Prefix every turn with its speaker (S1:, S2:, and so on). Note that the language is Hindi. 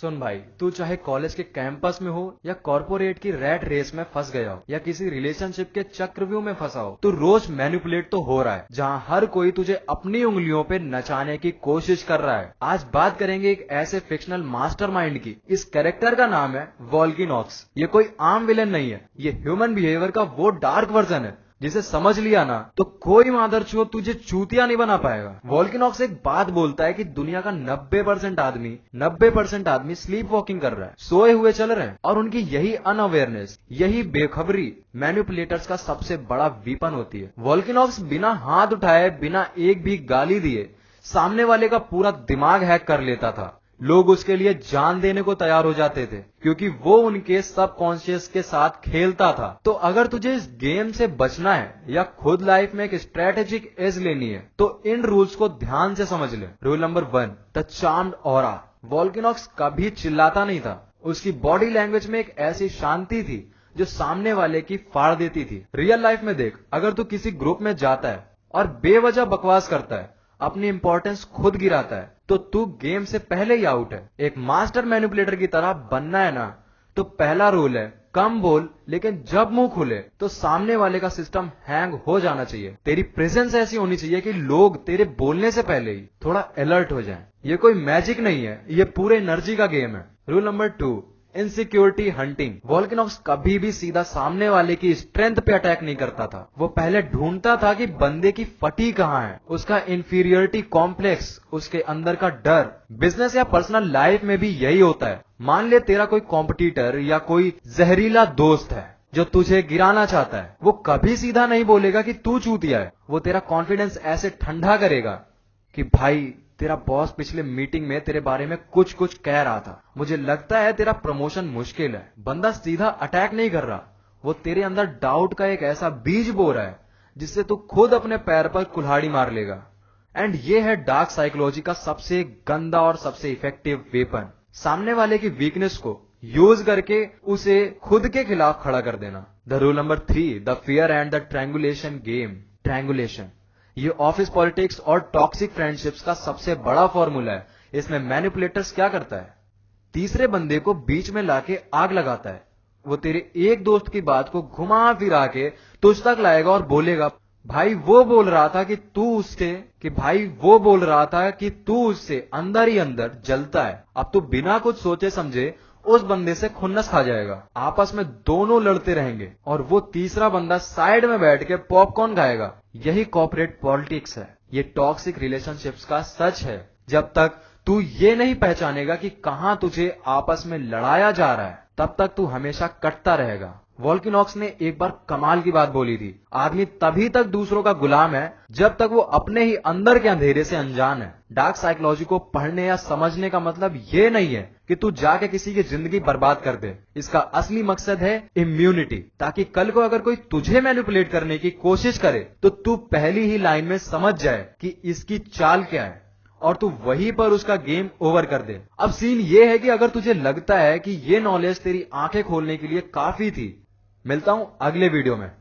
S1: सुन भाई, तू चाहे कॉलेज के कैंपस में हो या कॉर्पोरेट की रैट रेस में फंस गया हो या किसी रिलेशनशिप के चक्रव्यूह में फंसा हो, तू रोज मैनिपुलेट तो हो रहा है, जहां हर कोई तुझे अपनी उंगलियों पे नचाने की कोशिश कर रहा है। आज बात करेंगे एक ऐसे फिक्शनल मास्टरमाइंड की। इस कैरेक्टर का नाम है वोल्किनॉक्स। ये कोई आम विलेन नहीं है, ये ह्यूमन बिहेवियर का वो डार्क वर्जन है जिसे समझ लिया ना तो कोई मादरचोद तुझे चूतिया नहीं बना पाएगा। वोल्किनॉक्स एक बात बोलता है कि दुनिया का 90% आदमी स्लीप वॉकिंग कर रहा है, सोए हुए चल रहे हैं, और उनकी यही अनअवेयरनेस, यही बेखबरी मैनिपुलेटर्स का सबसे बड़ा वीपन होती है। वोल्किनॉक्स बिना हाथ उठाए, बिना एक भी गाली दिए सामने वाले का पूरा दिमाग हैक कर लेता था। लोग उसके लिए जान देने को तैयार हो जाते थे क्योंकि वो उनके सबकॉन्शियस के साथ खेलता था। तो अगर तुझे इस गेम से बचना है या खुद लाइफ में एक स्ट्रेटेजिक एज लेनी है तो इन रूल्स को ध्यान से समझ ले। Rule number 1, the charmed aura. वोल्किनॉक्स कभी चिल्लाता नहीं था। उसकी बॉडी लैंग्वेज में एक ऐसी शांति थी जो सामने वाले की फाड़ देती थी। रियल लाइफ में देख, अगर तू किसी ग्रुप में जाता है और बेवजह बकवास करता है, अपनी इंपॉर्टेंस खुद गिराता है, तो तू गेम से पहले ही आउट है। एक मास्टर मैनिपुलेटर की तरह बनना है ना तो पहला रूल है कम बोल, लेकिन जब मुंह खुले तो सामने वाले का सिस्टम हैंग हो जाना चाहिए। तेरी प्रेजेंस ऐसी होनी चाहिए कि लोग तेरे बोलने से पहले ही थोड़ा अलर्ट हो जाएं। ये कोई मैजिक नहीं है, ये पूरे एनर्जी का गेम है। Rule number 2, insecurity hunting. वोल्किनॉक्स कभी भी सीधा सामने वाले की स्ट्रेंथ पे अटैक नहीं करता था। वो पहले ढूंढता था कि बंदे की फटी कहां है, उसका इंफीरियरिटी कॉम्प्लेक्स, उसके अंदर का डर। बिजनेस या पर्सनल लाइफ में भी यही होता है। मान ले तेरा कोई कॉम्पिटिटर या कोई जहरीला दोस्त है जो तुझे गिराना चाहता है। वो कभी सीधा नहीं बोलेगा कि तू चूतिया है। वो तेरा कॉन्फिडेंस ऐसे ठंडा करेगा कि भाई, तेरा बॉस पिछले मीटिंग में तेरे बारे में कुछ कुछ कह रहा था, मुझे लगता है तेरा प्रमोशन मुश्किल है। बंदा सीधा अटैक नहीं कर रहा, वो तेरे अंदर डाउट का एक ऐसा बीज बो रहा है जिससे तू खुद अपने पैर पर कुल्हाड़ी मार लेगा। एंड ये है डार्क साइकोलॉजी का सबसे गंदा और सबसे इफेक्टिव वेपन। सामने वाले की वीकनेस को यूज करके उसे खुद के खिलाफ खड़ा कर देना। The rule number 3, the fear and the triangulation game. Triangulation ये ऑफिस पॉलिटिक्स और टॉक्सिक फ्रेंडशिप्स का सबसे बड़ा फॉर्मूला है। इसमें मैनिपुलेटर्स क्या करता है, तीसरे बंदे को बीच में लाके आग लगाता है। वो तेरे एक दोस्त की बात को घुमा फिरा के तुझ तक लाएगा और बोलेगा, भाई वो बोल रहा था कि तू उससे अंदर ही अंदर जलता है। अब तू बिना कुछ सोचे समझे उस बंदे से खुन्नस खा जाएगा। आपस में दोनों लड़ते रहेंगे और वो तीसरा बंदा साइड में बैठ के पॉपकॉर्न खाएगा। यही कॉर्पोरेट पॉलिटिक्स है, ये टॉक्सिक रिलेशनशिप्स का सच है। जब तक तू ये नहीं पहचानेगा कि कहां तुझे आपस में लड़ाया जा रहा है, तब तक तू हमेशा कटता रहेगा। वोल्किनॉक्स ने एक बार कमाल की बात बोली थी, आदमी तभी तक दूसरों का गुलाम है जब तक वो अपने ही अंदर के अंधेरे से अनजान है। डार्क साइकोलॉजी को पढ़ने या समझने का मतलब ये नहीं है कि तू जाके किसी की जिंदगी बर्बाद कर दे। इसका असली मकसद है इम्यूनिटी, ताकि कल को अगर कोई तुझे मैनिपुलेट करने की कोशिश करे तो तू पहली ही लाइन में समझ जाए कि इसकी चाल क्या है और तू वहीं पर उसका गेम ओवर कर दे। अब सीन ये है कि अगर तुझे लगता है कि ये नॉलेज तेरी आंखें खोलने के लिए काफी थी, मिलता हूं अगले वीडियो में।